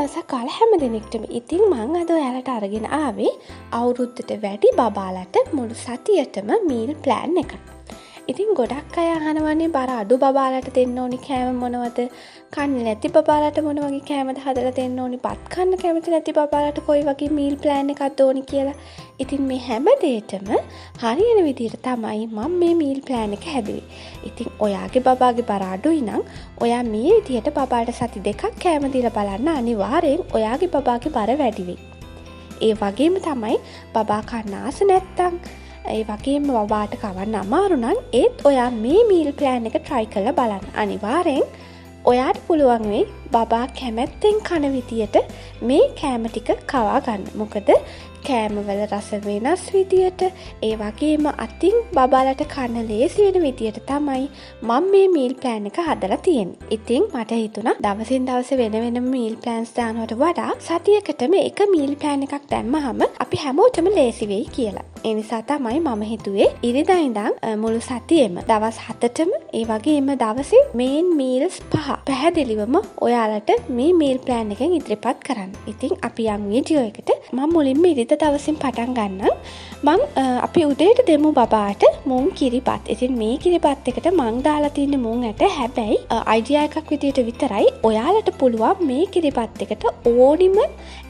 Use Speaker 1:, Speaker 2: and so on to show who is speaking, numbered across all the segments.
Speaker 1: දවසක් කාලා හැම දිනෙකටම. ඉතින් මං අද ඔයාලට අරගෙන ආවේ අවුරුද්දට වැඩි බබාලට මුළු සතියටම මීල් ප්ලෑන් එකක්. ඉතින් ගොඩක් අය අහනවනේ බර අඩු බබාලට දෙන්න ඕනි කෑම මොනවද? කන්නේ නැති බබාලට මොන වගේ කෑමද හදලා දෙන්න ඕනි? බත් කන්න කැමති නැති බබාලට කොයි වගේ මීල් ප්ලෑන් එකක්ද ඕනි කියලා. ඉතින් මේ හැම දෙයකම හරියන විදිහට තමයි මම මේ මීල් ප්ලෑන් එක හැදුවේ. ඉතින් ඔයාගේ බබාගේ බර අඩුයි නම් ඔයා මේ විදිහට බබාට සති දෙකක් කෑම දීලා බලන්න අනිවාර්යෙන් ඔයාගේ බබාගේ බර වැඩි වෙයි. ඒ වගේම තමයි බබා කන්න ආස නැත්තම් ඒ වගේම බබාට කවන්න අමාරු නම් ඒත් ඔයා මේ මීල් ප්ලෑන් එක try කරලා බලන්න. අනිවාර්යෙන් ඔයාට පුළුවන් වෙයි බබා කැමැත්තෙන් කන විදියට මේ කෑම ටික කවා ගන්න. මොකද කෑමවල රස වෙනස් විදියට ඒ වගේම අතින් බබාලට කන්න ලේසි වෙන විදියට තමයි මම මේ මීල් ප්ලෑන් එක හදලා තියෙන්නේ. ඉතින් මට හිතුණා දවසින් දවස වෙන වෙනම මීල් ප්ලෑන්ස් දානවට වඩා සතියකටම එක මීල් ප්ලෑන් එකක් දැම්මහම අපි හැමෝටම ලේසි වෙයි කියලා. ඒ නිසා තමයි මම හිතුවේ ඉරිදා ඉඳන් මුළු සතියෙම දවස් 7ටම ඒ වගේම දවසේ මේන් මීල්ස් 5 පැහැදිලිවම ඔයාලට මේ මීල් ප්ලෑන් එකෙන් ඉදිරිපත් කරන්න. ඉතින් අපි යම් වීඩියෝ එකට මම මුලින්ම ඉරිදා දවසින් පටන් ගන්නම්. අපි උදේට දෙමු බබාට මුං කිරිපත්. ඉතින් මේ කිරිපත් එකට මං දාලා තියෙන්නේ මුං ඇට. හැබැයි අයිඩියා එකක් විදියට විතරයි. ඔයාලට පුළුවන් මේ කිරිපත් එකට ඕනිම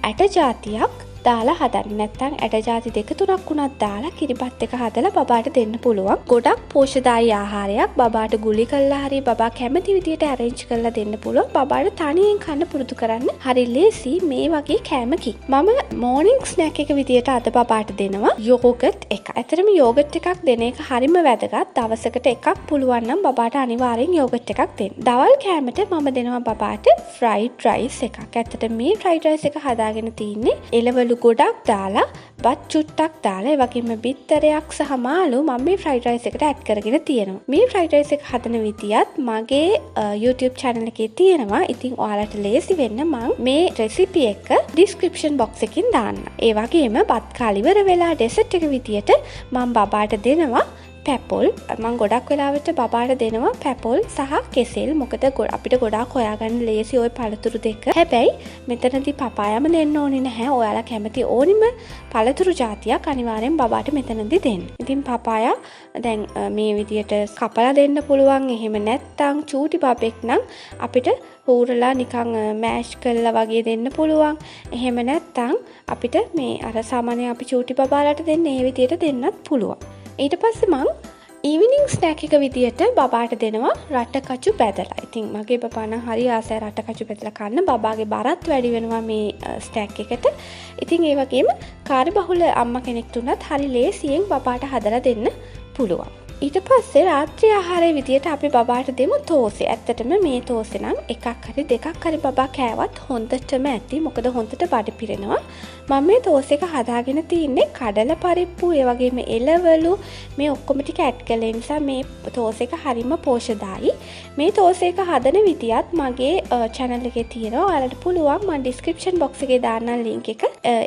Speaker 1: ඇට జాතියක් දාලා හදන්න. නැත්නම් ඇට ಜಾති 2-3ක් වුණත් දාලා කිරිපත් එක හදලා බබාට දෙන්න පුළුවන්. ගොඩක් පෝෂ්‍යදායී ආහාරයක් බබාට ගුලි කරලා හරි බබා කැමති විදියට arrange කරලා දෙන්න පුළුවන්. බබාට තනියෙන් කන්න පුරුදු කරන්න හරි ලේසි මේ වගේ කෑමකින්. මම morning snack එක විදියට අද බබාට දෙනවා යෝගට් එක. ඇත්තටම යෝගට් එකක් දෙන එක හරිම වැදගත්. දවසකට එකක් පුළුවන් නම් බබාට අනිවාර්යෙන් යෝගට් එකක් දෙන්න. දවල් කෑමට මම දෙනවා බබාට fried rice එකක්. ඇත්තට මේ fried rice එක හදාගෙන තින්නේ එළවලු ගොඩක් දාලා බත් චුට්ටක් දාලා ඒ වගේම බිත්තරයක් සහ මාළු මම මේ ෆ්‍රයිඩ් රයිස් එකට ඇඩ් කරගෙන තියෙනවා. මේ ෆ්‍රයිඩ් රයිස් එක හදන විදියත් මගේ YouTube channel එකේ තියෙනවා. ඉතින් ඔයාලට ලේසි වෙන්න මම මේ රෙසිපි එක description box එකකින් දාන්න. ඒ වගේම බත් කාලි ඉවර වෙලා dessert එක විදියට මම බබාට දෙනවා පැපොල්. මම ගොඩක් වෙලාවට බබාට දෙනවා පැපොල් සහ කෙසෙල්. මොකද අපිට ගොඩාක් හොයාගන්න ලේසි ওই පළතුරු දෙක. හැබැයි මෙතනදී පපායම දෙන්න ඕනේ නැහැ. ඔයාලා කැමති ඕනිම පළතුරු జాතියක් අනිවාර්යෙන් බබාට මෙතනදී දෙන්න. ඉතින් පපායා දැන් මේ විදියට කපලා දෙන්න පුළුවන්. එහෙම නැත්නම් චූටි බබෙක් නම් අපිට හූරලා නිකන් මෑෂ් කරලා වගේ දෙන්න පුළුවන්. එහෙම නැත්නම් අපිට මේ අර සාමාන්‍ය අපි චූටි බබාලට දෙන්නේ මේ විදියට දෙන්නත් පුළුවන්. ඊට පස්සේ මං ඊවිනිං ස්නැක් එක විදියට බබාට දෙනවා රටකචු බැදලා. ඉතින් මගේ බබා නම් හරි ආසයි රටකචු බැදලා කන්න. බබාගේ බරත් වැඩි වෙනවා මේ ස්නැක් එකට. ඉතින් ඒ වගේම කාර්යබහුල අම්මා කෙනෙක්ට උනත් හරි ලේසියෙන් බබාට හදලා දෙන්න පුළුවන්. ඊට පස්සේ රාත්‍රී ආහාරයේ විදියට අපි බබාට දෙමු තෝසේ. ඇත්තටම මේ තෝසේ නම් එකක් හරි දෙකක් හරි බබා කෑවත් හොඳටම ඇති. මොකද හොඳට බඩ පිරෙනවා. මම මේ තෝසේ එක හදාගෙන තින්නේ කඩල පරිප්පු ඒ වගේම එළවලු මේ ඔක්කොම ටික ඇඩ් කළේ නිසා මේ තෝසේ එක හරිම පෝෂ්‍යදායී. මේ තෝසේ එක හදන විදියත් මගේ channel එකේ තියෙනවා. ඔයාලට පුළුවන් මම description box එකේ දාන්නම් link එක.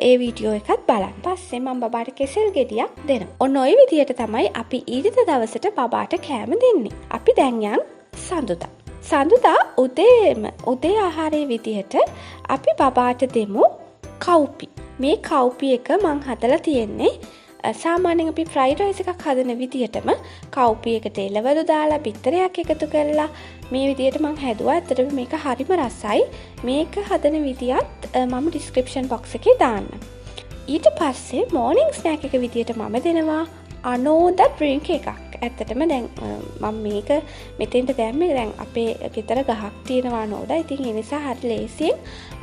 Speaker 1: ඒ වීඩියෝ එකත් බලන්න. පස්සේ මම බබාට කෙසෙල් ගෙඩියක් දෙනවා. ඔන්න ඔය විදියට තමයි අපි ඊට දවසට බබාට කෑම දෙන්නේ. අපි දැන් යන් සඳුදා. සඳුදා උදේ ආහාරයේ විදියට අපි බබාට දෙමු කව්පි. මේ කව්පි එක මං හදලා තියෙන්නේ සාමාන්‍යයෙන් අපි ෆ්‍රයිඩ් රයිස් එකක් හදන විදියටම කව්පි එකට එළවලු දාලා බිත්තරයක් එකතු කරලා මේ විදියට මං හැදුවා. ඇත්තටම මේක හරිම රසයි. මේක හදන විදියත් මම description box එකේ දාන්නම්. ඊට පස්සේ morning snack එක විදියට මම දෙනවා අනෝද ඩ්‍රින්ක් එකක්. ඇත්තටම දැන් මම මේක මෙතෙන්ට දැම්මේ දැන් අපේ ගෙදර ගහක් තියෙනවා අනෝද. ඉතින් ඒ නිසා හරි ලේසියෙන්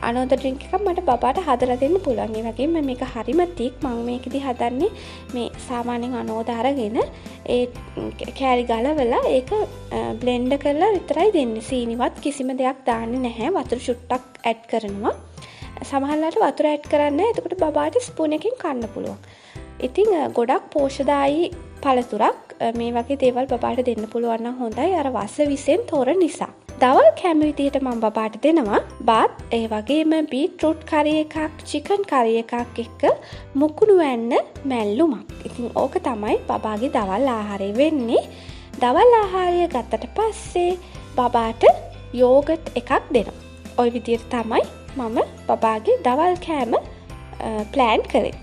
Speaker 1: අනෝද ඩ්‍රින්ක් එකක් මට බබාට හදලා දෙන්න පුළුවන්. ඒ වගේම මේක හරිම තික්. මම මේකෙදි හදන්නේ මේ සාමාන්‍යයෙන් අනෝද අරගෙන ඒ කෑලි ගලවලා ඒක බ්ලෙන්ඩ් කරලා විතරයි දෙන්නේ. සීනිවත් කිසිම දෙයක් දාන්නේ නැහැ. වතුර චුට්ටක් ඇඩ් කරනවා. සමහරවිට වතුර ඇඩ් කරන්නේ නැහැ. එතකොට බබාට ස්පූන් එකකින් කන්න පුළුවන්. ඉතින් ගොඩක් පෝෂ්‍යදායී පළතුරක් මේ වගේ දේවල් බබාට දෙන්න පුළුවන් නම් හොඳයි. අර වස විසෙන් තොර නිසා. දවල් කෑම විදියට මම බබාට දෙනවා බත් ඒ වගේම බීට්රූට් කරි එකක්, චිකන් කරි එකක් එක්ක මුකුණු වැන්න මැල්ලුමක්. ඉතින් ඕක තමයි බබාගේ දවල් ආහාරය වෙන්නේ. දවල් ආහාරය ගත්තට පස්සේ බබාට යෝගට් එකක් දෙනවා. ওই විදියට තමයි මම බබාගේ දවල් කෑම ප්ලෑන් කළේ.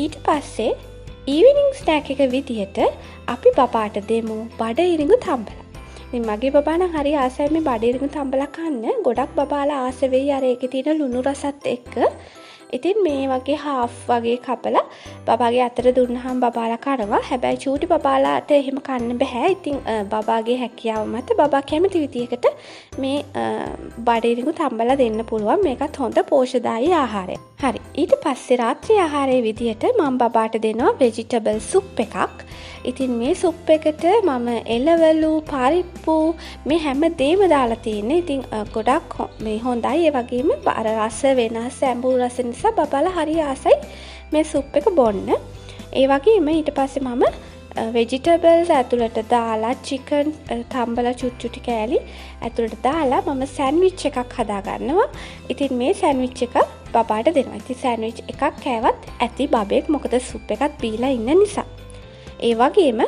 Speaker 1: ඊට පස්සේ ඊවිනිං ස්නෑක් එක විදිහට අපි බබාට දෙමු බඩ ඉරිඟු තම්බලා. ඉතින් මගේ බබා නම් හරි ආසයි මේ බඩ ඉරිඟු තම්බලා කන්න. ගොඩක් බබාලා ආස වෙයි අර ඒකේ තියෙන ලුණු රසත් එක්ක. ඉතින් මේ වගේ හාෆ් වගේ කපලා බබාගේ අතට දුන්නාම බබාලා කනවා. හැබැයි චූටි බබාලාට එහෙම කන්න බෑ. ඉතින් බබාගේ හැකියාව මත බබා කැමති විදියකට මේ බඩ ඉරිඟු තම්බලා දෙන්න පුළුවන්. මේකත් හොඳ පෝෂ්‍යදායී ආහාරයක්. හරි. ඊට පස්සේ රාත්‍රී ආහාරයේ විදියට මම බබාට දෙනවා ভেජිටබල් සුප් එකක්. ඉතින් මේ සුප් එකට මම එළවලු, පරිප්පු මේ හැම දෙයක්ම දාලා තියෙන්නේ. ඉතින් ගොඩක් මේ හොඳයි. ඒ වගේම අර රස වෙනස් ඇඹුල් රස නිසා බබාලා හරි ආසයි මේ සුප් එක බොන්න. ඒ වගේම ඊට පස්සේ මම වෙජිටබල්ස් ඇතුළට දාලා චිකන් තම්බලා චුට්චුටි කෑලි ඇතුළට දාලා මම සෑන්ඩ්විච් එකක් හදා ගන්නවා. ඉතින් මේ සෑන්ඩ්විච් එක බබාට දෙනවා. ඉතින් සෑන්ඩ්විච් එකක් කෑවත් ඇති බබෙක් මොකද සුප් එකත් බීලා ඉන්න නිසා. ඒ වගේම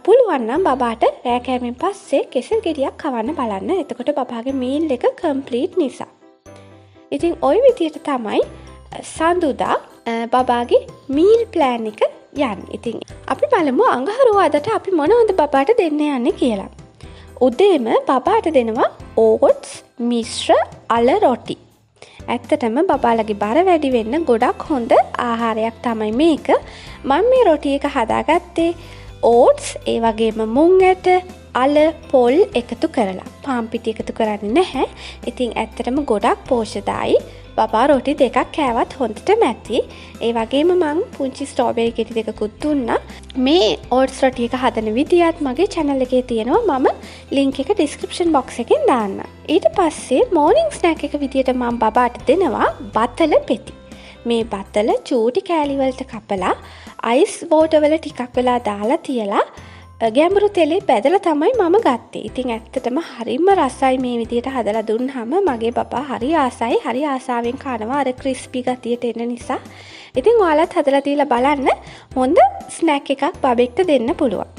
Speaker 1: පුළුවන් නම් බබාට රෑ කෑමෙන් පස්සේ කෙසෙල් ගෙඩියක් කවන්න බලන්න. එතකොට බබාගේ මීල් එක කම්ප්ලීට් නිසා. ඉතින් ওই විදිහට තමයි සඳුදා බබාගේ මීල් ප්ලෑන් එක යන්නේ. ඉතින් අපි බලමු අඟහරුවාදට අපි මොනවද බබාට දෙන්න යන්නේ කියලා. උදේම බබාට දෙනවා ඕට්ස් මිශ්‍ර අල රොටි. ඇත්තටම බබාලගේ බර වැඩි වෙන්න ගොඩක් හොඳ ආහාරයක් තමයි මේක. මම මේ රොටි එක හදාගත්තේ ඕට්ස් ඒ වගේම මුං ඇට අල පොල් එකතු කරලා. පාන් පිටි එකතු කරන්නේ නැහැ. ඉතින් ඇත්තටම ගොඩක් පෝෂ්‍යදායී. බබා රොටි දෙකක් කෑවත් හොඳට මැති. ඒ වගේම මං පුංචි ස්ට්‍රෝබෙරි ගෙඩි දෙකකුත් දුන්නා. මේ ඕට්ස් රොටි එක හදන විදියත් මගේ channel එකේ තියෙනවා. මම link එක description box එකෙන් දාන්න. ඊට පස්සේ morning snack එක විදියට මම බබාට දෙනවා බතල පෙති. මේ බතල චූටි කෑලි වලට කපලා ice water වල ටිකක් වෙලා දාලා තියලා ගැඹුරු තෙලේ බැදලා තමයි මම ගත්තේ. ඉතින් ඇත්තටම හරිම රසයි මේ විදියට හදලා දුන්නාම මගේ බබා හරි ආසයි. හරි ආසාවෙන් කනවා අර ක්‍රිස්පි ගතියට එන නිසා. ඉතින් ඔයාලත් හදලා තියලා බලන්න. හොඳ ස්නැක් එකක් බබෙක්ට දෙන්න පුළුවන්.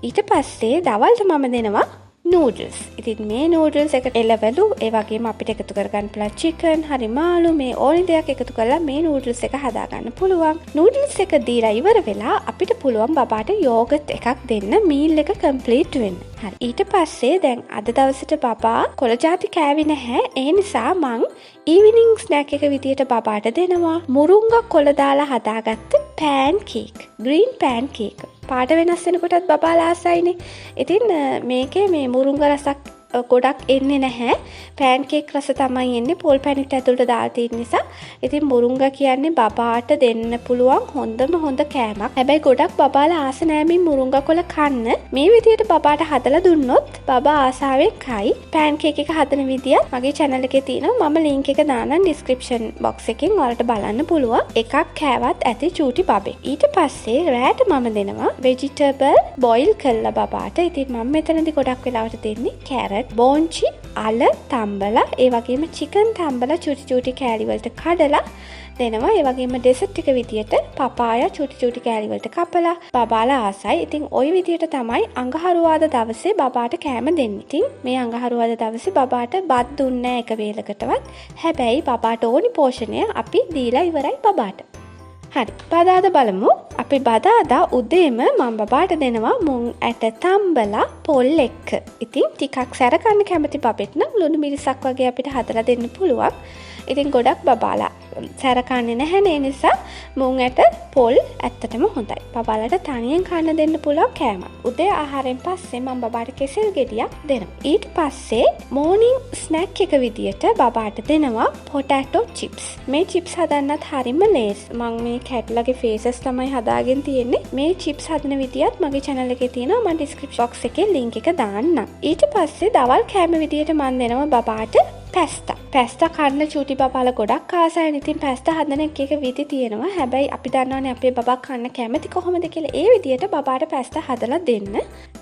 Speaker 1: ඊට පස්සේ දවල්ට මම දෙනවා නූඩල්ස්. ඉතින් මේ නූඩල්ස් එකට එළවලු ඒ වගේම අපිට එකතු කරගන්න පුළුවන් චිකන්, හරි මාළු මේ ඕනි දෙයක් එකතු කරලා මේ නූඩල්ස් එක හදා ගන්න පුළුවන්. නූඩල්ස් එක දීලා ඉවර වෙලා අපිට පුළුවන් බබාට යෝගට් එකක් දෙන්න මීල් එක කම්ප්ලීට් වෙන්න. හරි. ඊට පස්සේ දැන් අද දවසට බබා කොළ ಜಾති කෑවේ නැහැ. ඒ නිසා මං ඊවිනිං ස්නැක් එක විදියට බබාට දෙනවා මුරුංගා කොළ දාලා හදාගත්ත පෑන් කේක්. ග්‍රීන් පෑන් කේක්. පාට වෙනස් වෙනකොටත් බබාලා ආසයිනේ. ඉතින් මේකේ මේ මුරුංග රසක් ගොඩක් එන්නේ නැහැ. පෑන් කේක් රස තමයි එන්නේ පොල් පැණිත් ඇතුළට දාලා තියෙන නිසා. ඉතින් මුරුංගා කියන්නේ බබාට දෙන්න පුළුවන් හොඳම හොඳ කෑමක්. හැබැයි ගොඩක් බබාලා ආස නැහැ මේ මුරුංගා කොළ කන්න. මේ විදියට බබාට හදලා දුන්නොත් බබා ආසාවෙන් කයි. පෑන් කේක් එක හදන විදියත් මගේ channel එකේ තියෙනවා. මම link එක දාන්නම් description box එකෙන් ඔයාලට බලන්න පුළුවන්. එකක් කෑවත් ඇති චූටි බබේ. ඊට පස්සේ රෑට මම දෙනවා vegetable boil කරලා බබාට. ඉතින් මම මෙතනදී ගොඩක් වෙලාවට දෙන්නේ carrot බෝංචි අල තම්බලා ඒ වගේම චිකන් තම්බලා චූටි චූටි කෑලි වලට කඩලා දෙනවා. ඒ වගේම ඩෙසර්ට් එක විදියට පපායා චූටි චූටි කෑලි වලට කපලා බබාලා ආසයි. ඉතින් ওই විදියට තමයි අඟහරුවාදා දවසේ බබාට කෑම දෙන්නේ. ඉතින් මේ අඟහරුවාදා දවසේ බබාට බත් දුන්නේ එක වේලකටවත්. හැබැයි බබාට ඕනි පෝෂණය අපි දීලා ඉවරයි බබාට. හරි. බදාදා බලමු. අපි බදාදා උදේම මම බබාට දෙනවා මුං ඇට තම්බලා පොල් එක්ක. ඉතින් ටිකක් සැර කන්න කැමති බබෙක් නම් ලුණු මිරිසක් වගේ අපිට හදලා දෙන්න පුළුවන්. ඉතින් ගොඩක් බබාලා සැර කන්නේ නැහැ නේ නිසා මුං ඇට පොල් ඇත්තටම හොඳයි. බබාලට තනියෙන් කන්න දෙන්න පුළුවන් කෑමක්. උදේ ආහාරයෙන් පස්සේ මම බබාට කෙසෙල් ගෙඩියක් දෙනවා. ඊට පස්සේ morning snack එක විදියට බබාට දෙනවා potato chips. මේ chips හදන්නත් හරිම ලේසි. මම මේ කැට්ලගේ faces තමයි හදාගෙන තියෙන්නේ. මේ chips හදන විදියත් මගේ channel එකේ තියෙනවා. මම description box එකේ link එක දාන්නම්. ඊට පස්සේ දවල් කෑම විදියට මම දෙනවා බබාට පැස්තා කන්න චූටි බබාලා ගොඩක් ආසයි. ඉතින් පැස්තා හදන එක විදි තියෙනවා. හැබැයි අපි දන්නවනේ අපේ බබා කන්න කැමති කොහොමද කියලා. ඒ විදියට බබාට පැස්තා හදලා දෙන්න.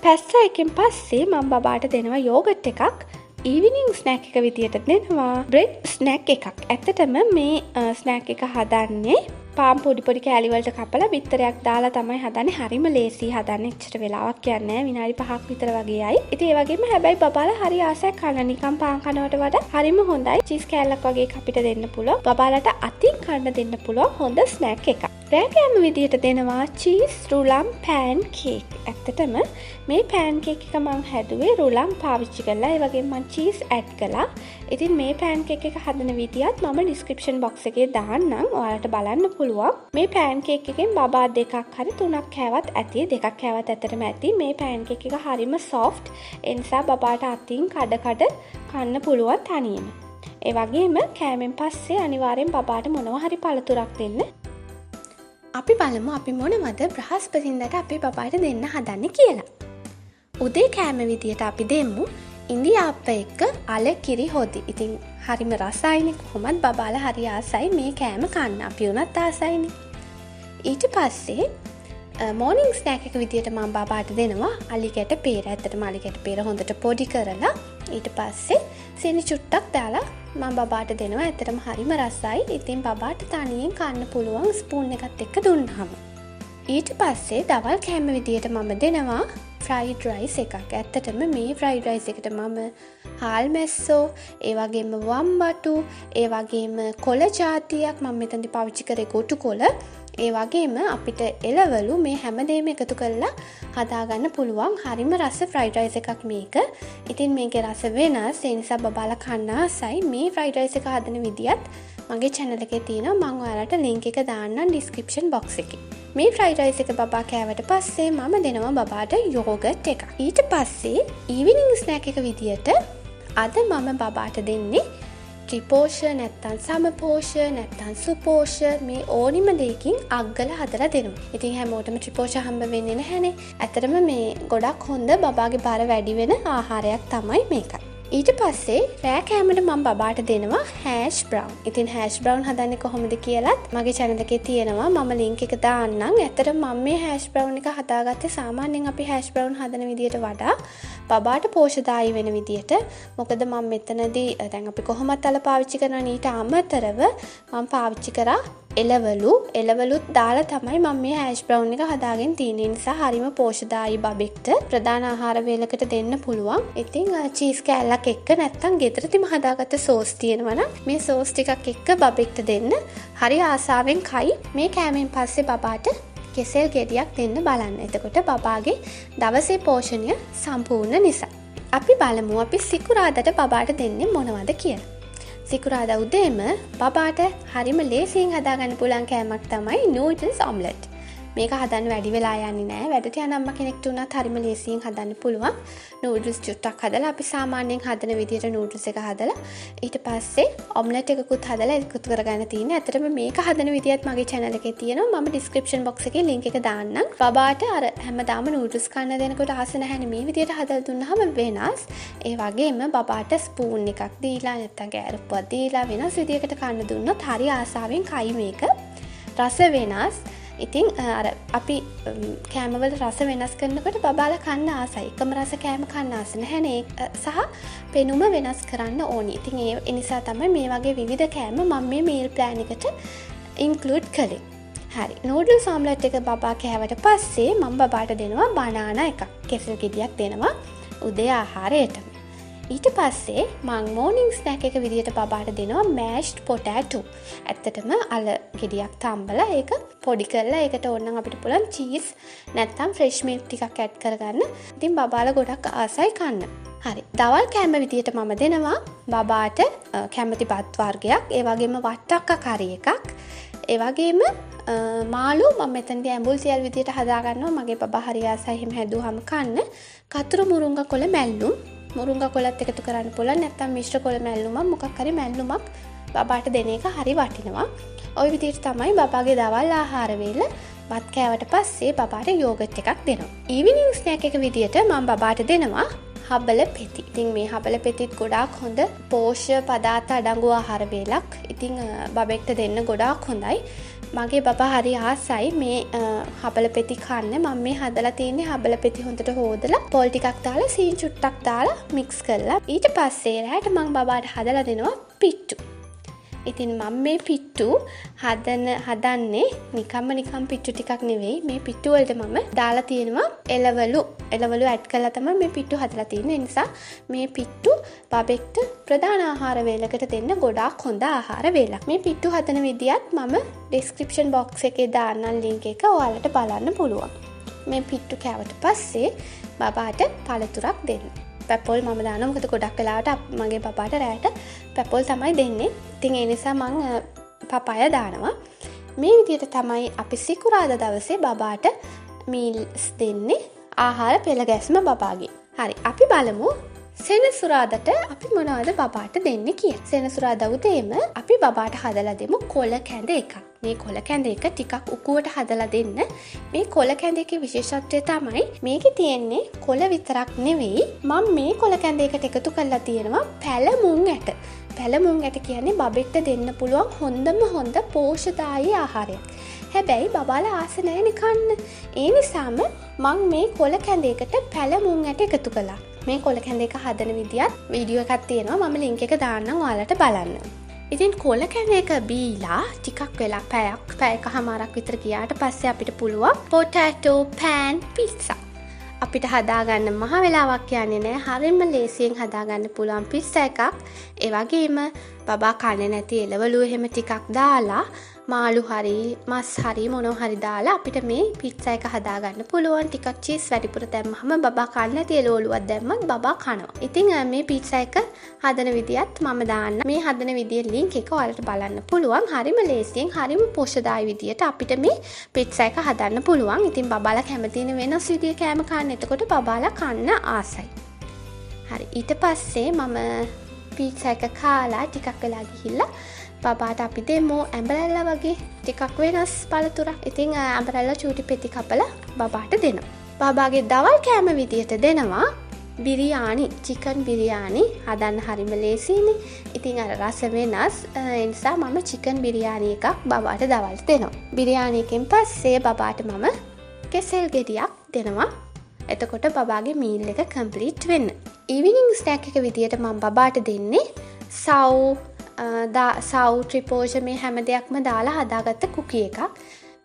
Speaker 1: පැස්තා එකෙන් පස්සේ මම බබාට දෙනවා යෝගට් එකක්. ඊවිනිං ස්නැක් එක විදියට දෙනවා බ්‍රෙඩ් ස්නැක් එකක්. ඇත්තටම මේ ස්නැක් එක හදන්නේ පාම් පොඩි කෑලිවලට කපලා බිත්තරයක් දාලා තමයි හදන්නේ. හරිම ලේසි හදන්න. එච්චර වෙලාවක් යන්නේ නැහැ. විනාඩි 5ක් විතර වගේයි. ඉතින් ඒ වගේම හැබැයි බබාලා හරි ආසයක් කන්න. නිකන් පාන් කනවට වඩා හරිම හොඳයි. චීස් කෑල්ලක් වගේ අපිට දෙන්න පුළුවන්. බබාලාට අතින් කන්න දෙන්න පුළුවන් හොඳ ස්නැක් එකක්. රෑකෑම විදියට දෙනවා චීස් රුලම් පෑන් කේක්. ඇත්තටම මේ පෑන් කේක් එක මම හැදුවේ රුලම් පාවිච්චි කරලා. ඒ වගේම මම චීස් ඇඩ් කළා. ඉතින් මේ පෑන් කේක් එක හදන විදියත් මම ඩිස්ක්‍රිප්ෂන් බොක්ස් එකේ දාන්නම්. ඔයාලට බලන්න පුළුවන්. මේ පෑන් කේක් එකෙන් බබා දෙකක් හරි තුනක් කෑවත් ඇති. දෙකක් කෑවත් ඇත්තටම ඇති. මේ පෑන් කේක් එක හරිම සොෆ්ට්. ඒ නිසා බබාට අතින් කඩ කන්න පුළුවන් තනියම. ඒ වගේම කෑමෙන් පස්සේ අනිවාර්යෙන් බබාට මොනවා හරි පළතුරක් දෙන්න. අපි බලමු අපි මොනවද බ්‍රහස්පතින්දාට අපේ බබාට දෙන්න හදන්නේ කියලා. උදේ කෑම විදියට අපි දෙමු ඉන්දියාප්ප එක්ක අල කිරි හොදි. ඉතින් හරිම රසයිනේ. කොහොමත් බබාලා හරි ආසයි මේ කෑම කන්න. අපි උනත් ආසයිනේ. ඊට පස්සේ මෝර්නිං ස්නැක් එක විදියට මම බබාට දෙනවා අලි කැට peer. ඇත්තටම අලි කැට peer හොඳට පොඩි කරලා ඊට පස්සේ සීනි චුට්ටක් දාලා මම බබාට දෙනවා. ඇත්තටම හරිම රසයි. ඉතින් බබාට තනියෙන් කන්න පුළුවන් ස්පූන් එකත් එක්ක දුන්නාම. ඊට පස්සේ දවල් කෑම විදියට මම දෙනවා ෆ්‍රයිඩ් රයිස් එකක්. ඇත්තටම මේ ෆ්‍රයිඩ් රයිස් එකට මම හාල් මැස්සෝ, ඒ වගේම වම්බටු, ඒ වගේම කොළ ජාතියක් මම මෙතනදි පාවිච්චි කරේ ගොටු කොළ. ඒ වගේම අපිට එළවලු මේ හැමදේම එකතු කරලා හදාගන්න පුළුවන් හරිම රස ෆ්‍රයිඩ් රයිස් එකක් මේක. ඉතින් මේකේ රස වෙනස්. ඒ නිසා බබාලා කන්න ආසයි. මේ ෆ්‍රයිඩ් රයිස් එක හදන විදියත් මගේ channel එකේ තියෙනවා. මම ඔයාලට link එක දාන්නම් description box එකේ. මේ ෆ්‍රයිඩ් රයිස් එක බබා කෑවට පස්සේ මම දෙනවා බබාට යෝගට් එකක්. ඊට පස්සේ ඊවිනිං ස්නැක් එක විදියට අද මම බබාට දෙන්නේ ත්‍රිපෝෂ නැත්තම් සමපෝෂ නැත්තම් සුපෝෂ මේ ඕනිම දෙයකින් අග්ගල හදලා දෙනවා. ඉතින් හැමෝටම ත්‍රිපෝෂ හම්බ වෙන්නේ නැහැනේ. ඇත්තටම මේ ගොඩක් හොඳ බබාගේ බර වැඩි වෙන ආහාරයක් තමයි මේක. ඊට පස්සේ රෑ කෑමට මම බබාට දෙනවා හැෂ් බ්‍රවුන්. ඉතින් හැෂ් බ්‍රවුන් හදන්නේ කොහොමද කියලාත් මගේ channel එකේ තියෙනවා. මම link එක දාන්නම්. ඇත්තටම මම මේ හැෂ් බ්‍රවුන් එක හදාගත්තේ සාමාන්‍යයෙන් අපි හැෂ් බ්‍රවුන් හදන විදියට වඩා බබාට පෝෂදායී වෙන විදියට. මොකද මම මෙතනදී දැන් අපි කොහොමත් අල පාවිච්චි කරනවා ඊට අමතරව මම පාවිච්චි කරා එළවලුත් දාලා තමයි මම මේ හැෂ් බ්‍රවුන් එක හදාගෙන තියෙන්නේ. නිසා හරිම පෝෂදායී බබෙක්ට ප්‍රධාන ආහාර වේලකට දෙන්න පුළුවන්. ඉතින් චීස් කෑල්ලක් එක්ක නැත්තම් ගෙදරදීම හදාගත්ත සෝස් තියෙනවා නම් මේ සෝස් ටිකක් එක්ක බබෙක්ට දෙන්න හරි ආසාවෙන් කයි. මේ කෑමෙන් පස්සේ බබාට කෙසෙල් ගෙඩියක් දෙන්න බලන්න. එතකොට බබාගේ දවසේ පෝෂණය සම්පූර්ණ නිසා. අපි බලමු අපි සිකුරාදාට බබාට දෙන්නේ මොනවද කියලා. සිකුරාදා උදේම බබාට හරිම ලේසියෙන් හදාගන්න පුළුවන් කෑමක් තමයි නූඩල්ස් ඔම්ලට්. මේක හදන්න වැඩි වෙලා යන්නේ නැහැ. වැඩට යන අම්මා කෙනෙක්ට උනත් හරිම ලේසියෙන් හදන්න පුළුවන්. නූඩල්ස් චුට්ටක් හදලා අපි සාමාන්‍යයෙන් හදන විදියට නූඩල්ස් එක හදලා ඊට පස්සේ ඔම්ලට් එකකුත් හදලා එකතු කරගන්න තියෙනවා. ඇත්තටම මේක හදන විදියත් මගේ channel එකේ තියෙනවා. මම description box එකේ link එක දාන්නම්. බබාට අර හැමදාම නූඩල්ස් කන්න දෙනකොට ආස නැහැනේ මේ විදියට හදලා දුන්නාම වෙනස්. ඒ වගේම බබාට ස්පූන් එකක් දීලා නැත්තම් ගෑරුප්පුවක් දීලා වෙනස් විදියකට කන්න දුන්නොත් හරි ආසාවෙන් කයි මේක. රස වෙනස්. ඉතින් අර අපි කෑමවල රස වෙනස් කරනකොට බබාලා කන්න ආසයි. එකම රස කෑම කන්න ආස නැහැනේ. සහ පෙනුම වෙනස් කරන්න ඕනි. ඉතින් ඒ නිසා තමයි මේ වගේ විවිධ කෑම මම මේ meal plan එකට include කළේ. හරි. නූඩල්ස් ඔම්ලට් එක බබා කෑවට පස්සේ මම බබාට දෙනවා බනානා එකක්. කෙසෙල් ගෙඩියක් දෙනවා උදේ ආහාරයට. ඊට පස්සේ මං මෝර්නිං ස්නැක් එක විදියට බබාට දෙනවා මෑෂ්ඩ් පොටෑටෝ. ඇත්තටම අල ගෙඩියක් තම්බලා ඒක පොඩි කරලා ඒකට ඕනනම් අපිට පුළුවන් චීස් නැත්නම් ෆ්‍රෙෂ් මිල්ක් ටිකක් ඇඩ් කරගන්න. ඉතින් බබාලා ගොඩක් ආසයි කන්න. හරි. දවල් කෑම විදියට මම දෙනවා බබාට කැමති බත් වර්ගයක්, ඒ වගේම වට්ටක්ක කරි එකක්, ඒ වගේම මාළු මම මෙතනදී ඇඹුල් සියල් විදියට හදාගන්නවා. මගේ බබා හරි ආසයි එහෙම හැදුවාම කන්න. කතුරු මුරුංගා කොළ මැල්ලුම් මුරුංගා කොළත් එකතු කරන්න පුළුවන්. නැත්නම් මිශ්‍ර කොළ මැල්ලුමක් මොකක් හරි මැල්ලුමක් බබාට දෙන එක හරි වටිනවා. ওই විදිහට තමයි බබාගේ දවල් ආහාර වේල බත් කෑවට පස්සේ බබාට යෝගට් එකක් දෙනවා. ඊවිනිං ස්නැක් එක විදියට මම බබාට දෙනවා හබල පෙති. ඉතින් මේ හබල පෙතිත් ගොඩාක් හොඳ පෝෂ්‍ය පදාර්ථ අඩංගු ආහාර වේලක්. ඉතින් බබෙක්ට දෙන්න ගොඩාක් හොඳයි. මගේ බබා හරි ආසයි මේ හබල පෙති කන්න. මම මේ හදලා තියෙන්නේ හබල පෙති හොඳට හොදලා පොල් ටිකක් දාලා සීනි චුට්ටක් දාලා මික්ස් කරලා ඊට පස්සේ රැට මම බබාට හදලා දෙනවා පිට්ටු. ඉතින් මම මේ පිට්ටු හදන්නේ නිකම් පිට්ටු ටිකක් නෙවෙයි. මේ පිට්ටු වලට මම දාලා තියෙනවා එළවලු ඇඩ් කරලා තමයි මේ පිට්ටු හදලා තියෙන්නේ. ඒ නිසා මේ පිට්ටු බබෙක්ට ප්‍රධාන ආහාර වේලකට දෙන්න ගොඩාක් හොඳ ආහාර වේලක්. මේ පිට්ටු හදන විදියත් මම ඩිස්ක්‍රිප්ෂන් බොක්ස් එකේ දාන්නම් ලින්ක් එක. ඔයාලට බලන්න පුළුවන්. මේ පිට්ටු කෑවට පස්සේ බබාට පළතුරක් දෙන්න. පැපොල් මම දානවා. මොකද ගොඩක් වෙලාවට මගේ බබාට රැට පැපොල් තමයි දෙන්නේ. ඉතින් ඒ නිසා මම පපාය දානවා. මේ විදිහට තමයි අපි සිකුරාදා දවසේ බබාට මීල්ස් දෙන්නේ. ආහාර පෙළ ගැස්ම බබාගේ. හරි. අපි බලමු සෙනසුරාදාට අපි මොනවද බබාට දෙන්නේ කියලා. සෙනසුරාදා උදේම අපි බබාට හදලා දෙමු කොළ කැඳ එකක්. මේ කොළ කැඳ එක ටිකක් උකුවට හදලා දෙන්න. මේ කොළ කැඳ එකේ විශේෂත්වය තමයි මේකේ තියෙන්නේ කොළ විතරක් නෙවෙයි. මම මේ කොළ කැඳ එකට එකතු කරලා තියෙනවා පැලමුන් ඇට. පැලමුන් ඇට කියන්නේ බබෙක්ට දෙන්න පුළුවන් හොඳ පෝෂ්‍යදායී ආහාරයක්. හැබැයි බබාලා ආස නැහැනේ කන්න. ඒ නිසාම මම මේ කොළ කැඳ එකට පැලමුන් ඇට එකතු කළා. මේ කොළ කැඳ එක හදන විදියත් වීඩියෝ එකක් තියෙනවා. මම ලින්ක් එක දාන්නම් ඔයාලට බලන්න. ඉතින් කොළ කැඳ එක බීලා ටිකක් වෙලා පැයකමාරක් විතර ගියාට පස්සේ අපිට පුළුවන් පොටැටෝ පෑන් පිට්සා. අපිට හදාගන්න මහ වෙලාවක් යන්නේ නැහැ. හරියම ලේසියෙන් හදාගන්න පුළුවන් පිට්සා එකක්. ඒ වගේම බබා කන්නේ නැති එළවලු එහෙම ටිකක් දාලා මාළු හරි මස් හරි මොනවා හරි දාලා අපිට මේ පිට්සා එක හදාගන්න පුළුවන්. ටිකක් චීස් වැඩිපුර දැම්මම බබා කන්නේ නැති එළවලුවක් දැම්මත් බබා කනවා. ඉතින් මේ පිට්සා එක හදන විදියත් මම දාන්න. මේ හදන විදියේ ලින්ක් එක ඔයාලට බලන්න පුළුවන්. හරිම ලේසියෙන් හරිම පෝෂ්‍යදායී විදියට අපිට මේ පිට්සා එක හදන්න පුළුවන්. ඉතින් බබාලා කැමතින වෙනස් විදිය කෑම කන්න. එතකොට බබාලා කන්න ආසයි. හරි. ඊට පස්සේ මම පිට්සා එක කාලා ටිකක් වෙලා ගිහිල්ලා බබාට අපි දෙමු ඇඹරැල්ලා වගේ ටිකක් වෙනස් පළතුරක්. ඉතින් ඇඹරැල්ලා චූටි පෙති කපලා බබාට දෙනවා. බබාගේ දවල් කෑම විදියට දෙනවා බිරියානි, චිකන් බිරියානි. හදන්න හරිම ලේසියිනේ. ඉතින් අර රස වෙනස්. ඒ නිසා මම චිකන් බිරියානි එකක් බබාට දවල්ට දෙනවා. බිරියානි එකෙන් පස්සේ බබාට මම කෙසෙල් ගෙඩියක් දෙනවා. එතකොට බබාගේ මීල් එක කම්ප්ලීට් වෙන්න. ඉවිනිං ස්නැක් එක විදියට මම බබාට දෙන්නේ සව් ට්‍රිපෝෂ මේ හැම දෙයක්ම දාලා හදාගත්ත කුකි එකක්.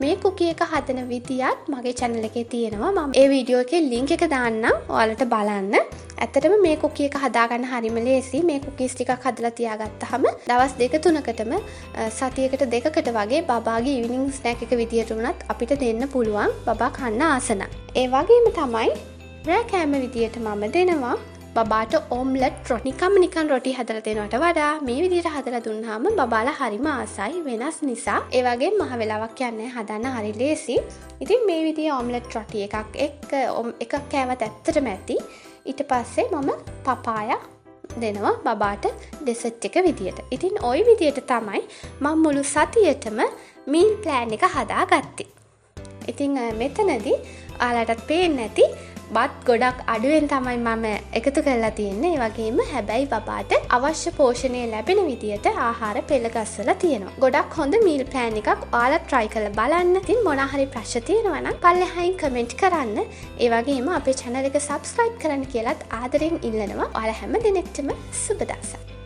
Speaker 1: මේ කුකි එක හදන විදියත් මගේ channel එකේ තියෙනවා. මම ඒ වීඩියෝ එකේ link එක දාන්නම් ඔයාලට බලන්න. ඇත්තටම මේ කුකි එක හදාගන්න හරිම ලේසි. මේ කුකීස් ටිකක් හදලා තියාගත්තාම දවස් 2-3කටම සතියකට 2කට වගේ බබාගේ ඉවිනිං ස්නැක් එක විදියට උනත් අපිට දෙන්න පුළුවන්. බබා කන්න ආසන. ඒ වගේම තමයි රෑ කෑම විදියට මම දෙනවා බබාට ඔම්ලට් රොටි. නිකන් රොටි හදලා දෙනවට වඩා මේ විදිහට හදලා දුන්නාම බබාලා හරිම ආසයි වෙනස් නිසා. ඒ වගේම මහ වෙලාවක් යන්නේ හදන්න හරි ලේසි. ඉතින් මේ විදිහේ ඔම්ලට් රොටි එකක් කෑවත් ඇත්තටම ඇති. ඊට පස්සේ මම පපාය දෙනවා බබාට ඩෙසර්ට් එක විදියට. ඉතින් ওই විදියට තමයි මම මුළු සතියේටම මීල් ප්ලෑන් එක හදාගත්තේ. ඉතින් මෙතනදී ඔයාලටත් පේන්නේ නැති බත් ගොඩක් අඩුවෙන් තමයි මම එකතු කරලා තියෙන්නේ. ඒ වගේම හැබැයි බබාට අවශ්‍ය පෝෂණය ලැබෙන විදියට ආහාර පෙළ ගස්වලා තියෙනවා. ගොඩක් හොඳ මීල් ප්ලෑන් එකක්. ඔයාලා try කරලා බලන්න. ඉතින් මොනවා හරි ප්‍රශ්න තියෙනවා නම් පල්ලෙහායින් කමෙන්ට් කරන්න. ඒ වගේම අපේ channel එක subscribe කරන්න කියලාත් ආදරෙන් ඉල්ලනවා. ඔයාලා හැම දිනෙකටම සුබ දවසක්.